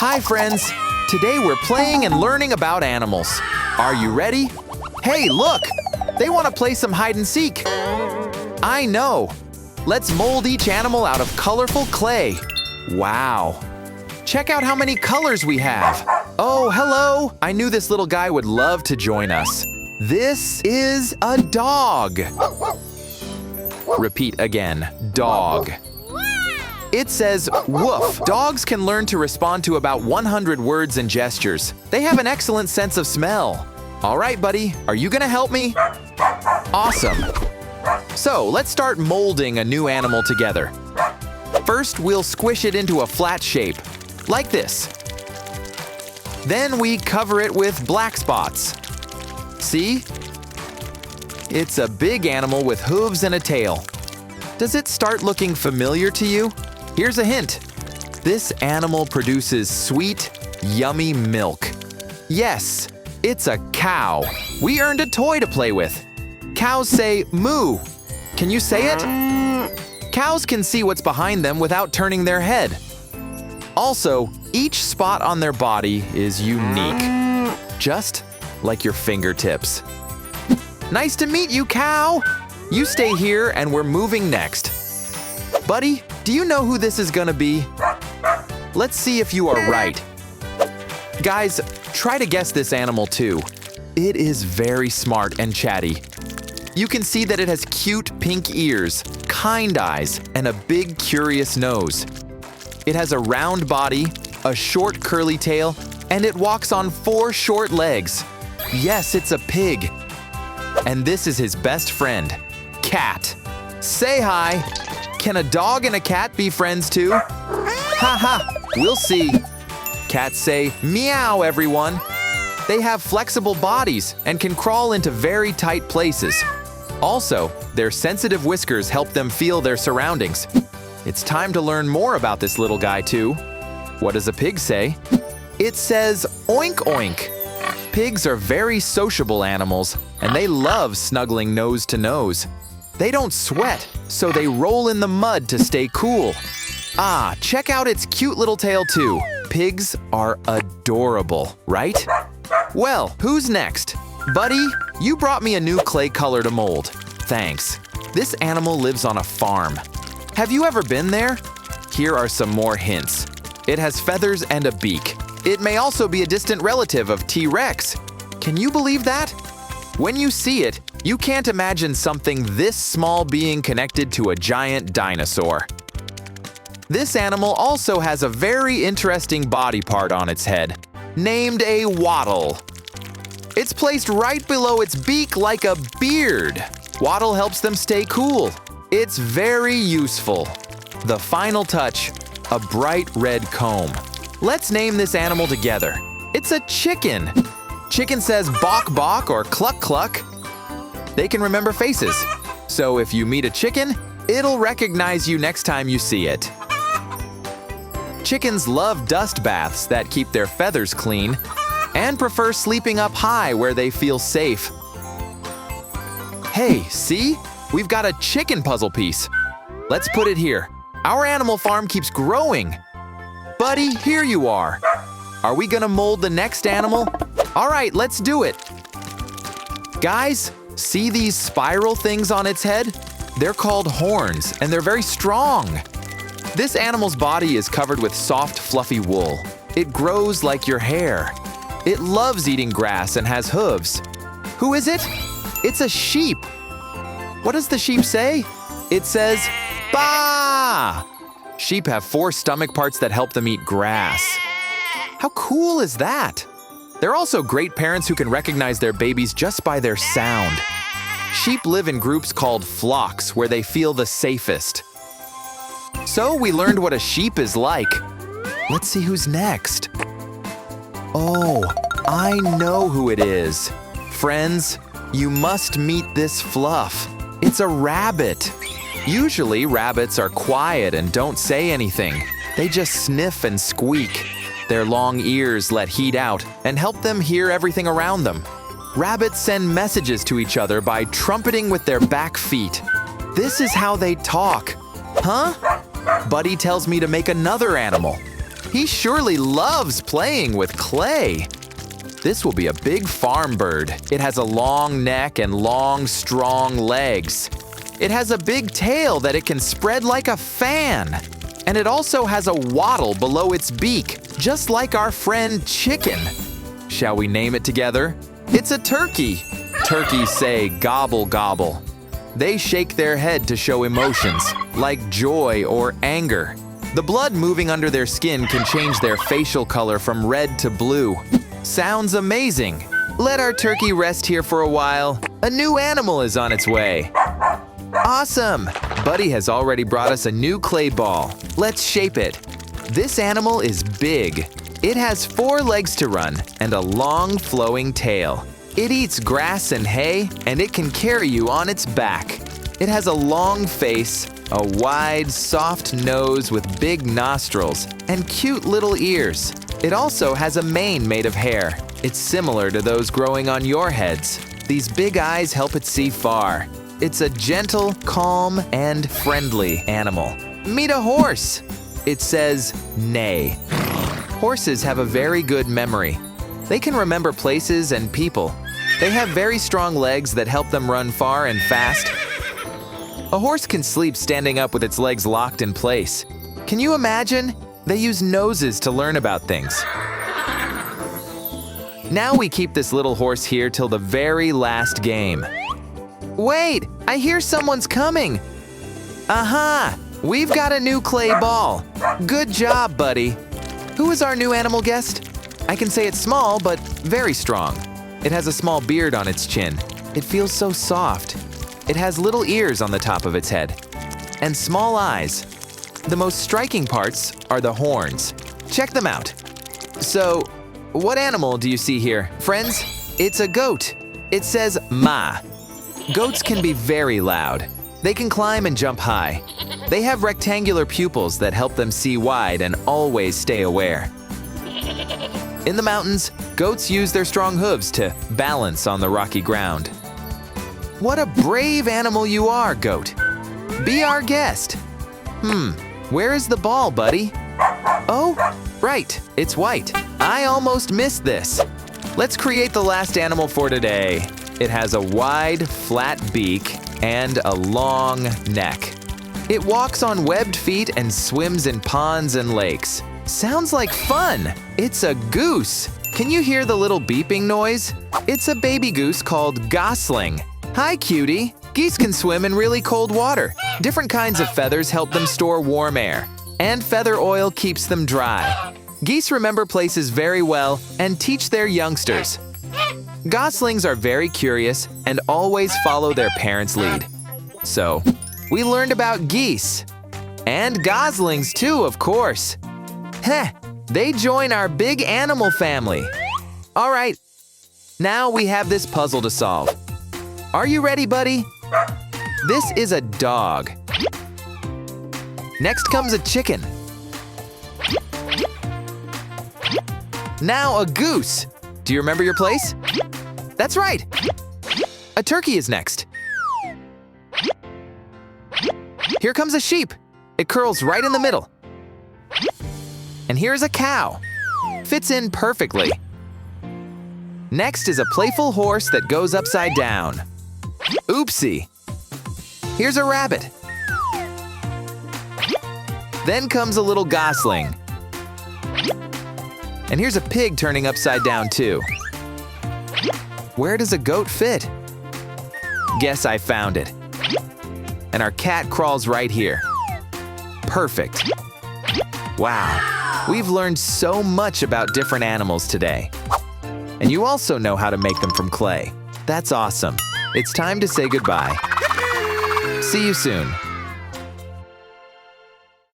Hi friends! Today we're playing and learning about animals. Are you ready? Hey, look! They want to play some hide and seek. I know! Let's mold each animal out of colorful clay. Wow! Check out how many colors we have. Oh, hello! I knew this little guy would love to join us. This is a dog. Repeat again, dog. It says, woof. Dogs can learn to respond to about 100 words and gestures. They have an excellent sense of smell. All right, buddy, are you gonna help me? Awesome. So, let's start molding a new animal together. First, we'll squish it into a flat shape, like this. Then we cover it with black spots. See? It's a big animal with hooves and a tail. Does it start looking familiar to you? Here's a hint. This animal produces sweet, yummy milk. Yes, it's a cow. We earned a toy to play with. Cows say moo. Can you say it? Cows can see what's behind them without turning their head. Also, each spot on their body is unique, just like your fingertips. Nice to meet you, cow! You stay here and we're moving next. Buddy, do you know who this is gonna be? Let's see if you are right. Guys, try to guess this animal too. It is very smart and chatty. You can see that it has cute pink ears, kind eyes, and a big curious nose. It has a round body, a short curly tail, and it walks on 4 short legs. Yes, it's a pig. And this is his best friend, cat. Say hi. Can a dog and a cat be friends too? Haha, we'll see. Cats say meow, everyone. They have flexible bodies and can crawl into very tight places. Also, their sensitive whiskers help them feel their surroundings. It's time to learn more about this little guy too. What does a pig say? It says oink oink. Pigs are very sociable animals, and they love snuggling nose to nose. They don't sweat, so they roll in the mud to stay cool. Ah, check out its cute little tail too. Pigs are adorable, right? Well, who's next? Buddy, you brought me a new clay color to mold. Thanks. This animal lives on a farm. Have you ever been there? Here are some more hints. It has feathers and a beak. It may also be a distant relative of T-Rex. Can you believe that? When you see it, you can't imagine something this small being connected to a giant dinosaur. This animal also has a very interesting body part on its head, named a wattle. It's placed right below its beak like a beard. Wattle helps them stay cool. It's very useful. The final touch, a bright red comb. Let's name this animal together. It's a chicken. Chicken says bok bok or cluck cluck. They can remember faces. So if you meet a chicken, it'll recognize you next time you see it. Chickens love dust baths that keep their feathers clean and prefer sleeping up high where they feel safe. Hey, see? We've got a chicken puzzle piece. Let's put it here. Our animal farm keeps growing. Buddy, here you are. Are we gonna mold the next animal? All right, let's do it. Guys, see these spiral things on its head? They're called horns, and they're very strong. This animal's body is covered with soft, fluffy wool. It grows like your hair. It loves eating grass and has hooves. Who is it? It's a sheep. What does the sheep say? It says, baa! Sheep have 4 stomach parts that help them eat grass. How cool is that? They're also great parents who can recognize their babies just by their sound. Sheep live in groups called flocks where they feel the safest. So we learned what a sheep is like. Let's see who's next. Oh, I know who it is. Friends, you must meet this fluff. It's a rabbit. Usually, rabbits are quiet and don't say anything. They just sniff and squeak. Their long ears let heat out and help them hear everything around them. Rabbits send messages to each other by trumpeting with their back feet. This is how they talk. Huh? Buddy tells me to make another animal. He surely loves playing with clay. This will be a big farm bird. It has a long neck and long, strong legs. It has a big tail that it can spread like a fan. And it also has a wattle below its beak, just like our friend chicken. Shall we name it together? It's a turkey. Turkeys say gobble gobble. They shake their head to show emotions, like joy or anger. The blood moving under their skin can change their facial color from red to blue. Sounds amazing. Let our turkey rest here for a while. A new animal is on its way. Awesome! Buddy has already brought us a new clay ball. Let's shape it. This animal is big. It has 4 legs to run and a long flowing tail. It eats grass and hay, and it can carry you on its back. It has a long face, a wide, soft nose with big nostrils, and cute little ears. It also has a mane made of hair. It's similar to those growing on your heads. These big eyes help it see far. It's a gentle, calm, and friendly animal. Meet a horse. It says neigh. Horses have a very good memory. They can remember places and people. They have very strong legs that help them run far and fast. A horse can sleep standing up with its legs locked in place. Can you imagine? They use noses to learn about things. Now we keep this little horse here till the very last game. Wait, I hear someone's coming. Aha, we've got a new clay ball. Good job, buddy. Who is our new animal guest? I can say it's small, but very strong. It has a small beard on its chin. It feels so soft. It has little ears on the top of its head and small eyes. The most striking parts are the horns. Check them out. So, what animal do you see here? Friends, it's a goat. It says ma. Goats can be very loud. They can climb and jump high. They have rectangular pupils that help them see wide and always stay aware. In the mountains, goats use their strong hooves to balance on the rocky ground. What a brave animal you are, goat. Be our guest. Where is the ball, buddy? Oh, right, it's white. I almost missed this. Let's create the last animal for today. It has a wide, flat beak and a long neck. It walks on webbed feet and swims in ponds and lakes. Sounds like fun. It's a goose. Can you hear the little beeping noise? It's a baby goose called gosling. Hi, cutie. Geese can swim in really cold water. Different kinds of feathers help them store warm air, and feather oil keeps them dry. Geese remember places very well and teach their youngsters. Goslings are very curious and always follow their parents' lead. So, we learned about geese. And goslings too, of course. Heh, they join our big animal family. All right, now we have this puzzle to solve. Are you ready, buddy? This is a dog. Next comes a chicken. Now a goose. Do you remember your place? That's right. A turkey is next. Here comes a sheep. It curls right in the middle. And here's a cow. Fits in perfectly. Next is a playful horse that goes upside down. Oopsie. Here's a rabbit. Then comes a little gosling. And here's a pig turning upside down too. Where does a goat fit? Guess I found it. And our cat crawls right here. Perfect. Wow, we've learned so much about different animals today. And you also know how to make them from clay. That's awesome. It's time to say goodbye. See you soon.